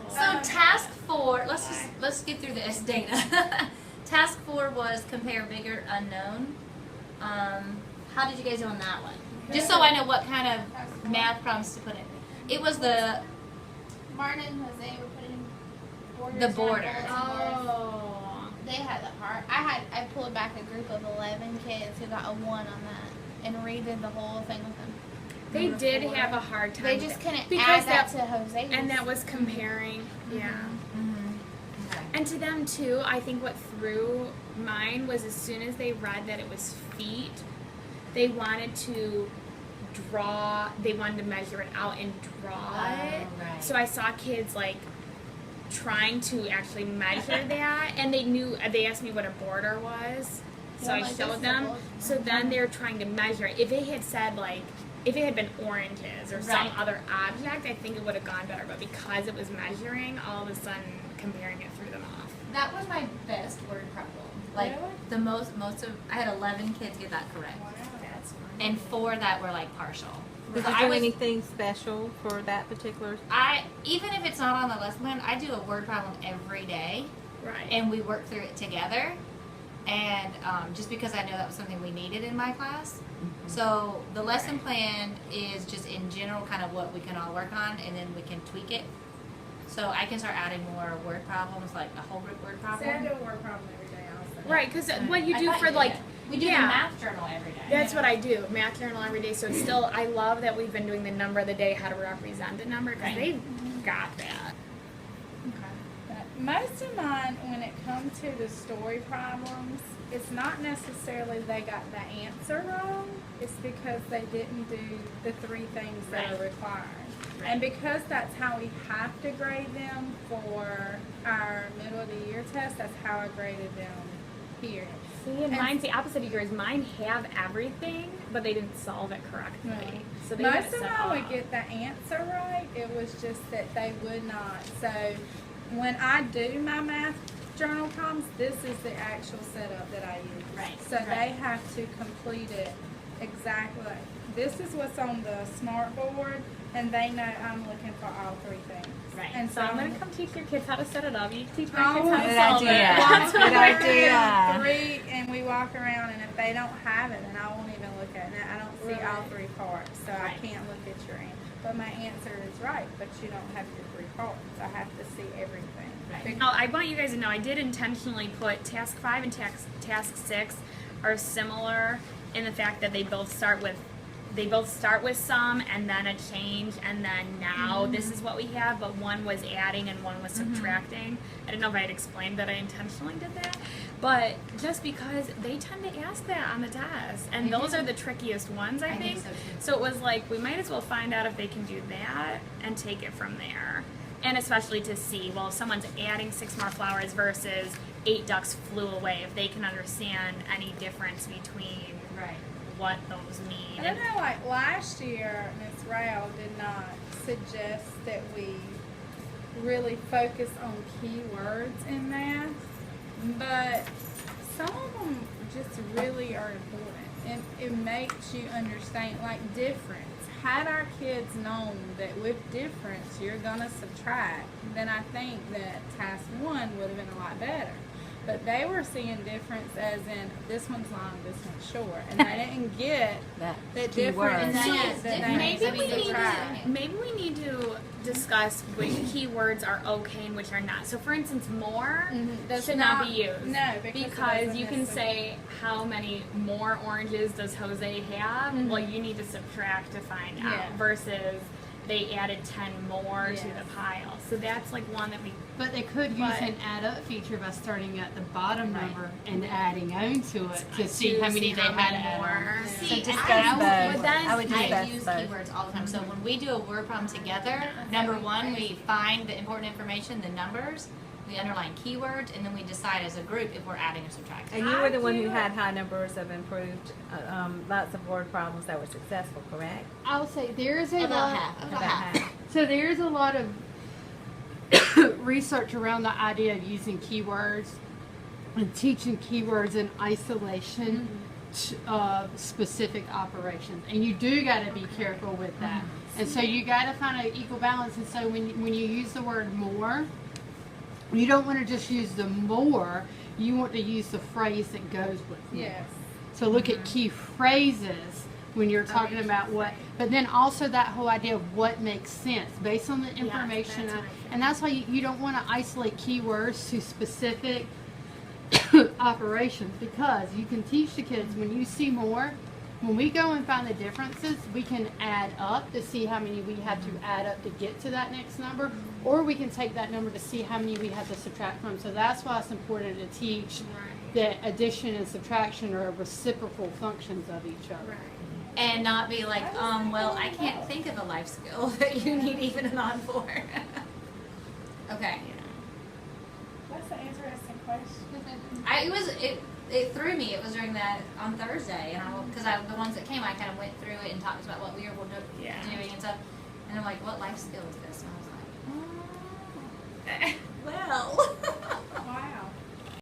So task 4, let's get through this, Dana. Task 4 was compare bigger unknown. How did you guys do on that one? Just so I know what kind of math problems to put in. It was the Martin and Jose were putting borders. The border. Oh. They had the hard. I pulled back a group of 11 kids who got a 1 on that and redid the whole thing with them. They did have a hard time. They just couldn't because add that to Jose's. And that was comparing. Yeah. Okay. And to them too, I think what threw mine was as soon as they read that it was feet, they wanted to measure it out and draw it. Right. So I saw kids like trying to actually measure that, and they asked me what a border was. So Yeah, I like this showed is them. a border. So then they were trying to measure it. If it had said like, if it had been oranges or some Right. other object, I think it would have gone better. But because it was measuring, all of a sudden comparing it threw them off. That was my best word problem. Like Really? the most of I had 11 kids get that correct, That's fine. and 4 that were like partial. Did So you I do was- anything special for that particular? Even if it's not on the lesson plan, I do a word problem every day, Right. and we work through it together. And just because I know that was something we needed in my class. So the lesson plan is just in general kind of what we can all work on, and then we can tweak it. So I can start adding more word problems, like a whole group word problem. See, I do a word problem every day also. Right, because what you I do thought for did like, that. We do yeah. the math journal every day. that's what I do, math journal every day. So it's still, I love that we've been doing the number of the day, how to represent the number, because Right. they've got that. But most of mine, when it comes to the story problems, it's not necessarily they got the answer wrong. It's because they didn't do the 3 things that Right. are required. Right. And because that's how we have to grade them for our middle of the year test, that's how I graded them here. See, and mine's the opposite of yours. Mine have everything, but they didn't solve it correctly. Right. So they got Most it of set them would up. get the answer right. It was just that they would not. So when I do my math journal problems, this is the actual setup that I use. Right, So right. they have to complete it exactly. This is what's on the smart board, and they know I'm looking for all 3 things. Right. And So I'm going to come teach your kids how to set it up. You teach my Oh, kids how to good solve idea. it. Walk Good around idea. 3, and we walk around, and if they don't have it, then I won't even look at it. I don't see all 3 parts, so I Right. can't look at your answer. But my answer is right, but you don't have your 3 parts. I have to see everything. Right. Now, I want you guys to know I did intentionally put task 5 and task 6 are similar in the fact that they both start with some and then a change and then now this is what we have, but one was adding and one was subtracting. I don't know if I had explained that I intentionally did that, but just because they tend to ask that on the test, and They those do. are the trickiest ones, I think. so too. So it was like, we might as well find out if they can do that and take it from there. And especially to see, well, if someone's adding 6 more flowers versus 8 ducks flew away, if they can understand any difference between Right. what those mean. I don't know, like last year, Miss Rao did not suggest that we really focus on keywords in math, but some of them just really are important, and it makes you understand, like, difference. Had our kids known that with difference you're gonna subtract, then I think that task 1 would have been a lot better. But they were seeing difference as in this one's long, this one's short, and they didn't get That the key difference words. And that that's they different. Maybe I mean, we they need subtract. to, maybe we need to discuss which keywords are okay and which are not. So for instance, more Does should not be used. No, because it Because doesn't you can necessarily- say how many more oranges does Jose have? Well, you need to subtract to find out. Yeah. Versus they added 10 more to Yes. the pile. So that's like one that we. But they could use But- an add up feature by starting at the bottom Right. number and adding on to it to see to how many they had many add more. on. See, discuss I both. then I would I discuss use both. keywords all the time. So when we do a word problem together, number 1, we find the important information, the numbers, we underline keywords, and then we decide as a group if we're adding or subtracting. And you were the one who had high numbers of improved, lots of word problems that were successful, correct? I'll say there is a About lot. half. About About half. half. So there is a lot of research around the idea of using keywords and teaching keywords in isolation specific operations, and you do got to be careful with that. And so you got to find an equal balance. And so when you use the word more, you don't want to just use the more. You want to use the phrase that goes with more. Yes. So look at key phrases when you're talking about what, but then also that whole idea of what makes sense based on the information. that's what I And that's why you don't want to isolate keywords to specific operations, because you can teach the kids when you see more. When we go and find the differences, we can add up to see how many we have to add up to get to that next number, or we can take that number to see how many we have to subtract from. So that's why it's important to teach that addition and subtraction are reciprocal functions of each other. And not be like, well, I can't think of a life skill that you need even an on for. Okay. That's an interesting question. It threw me. It was during that on Thursday, and because the ones that came, I kind of went through it and talked about what we were doing and stuff. And I'm like, what life skill is this? And I was like,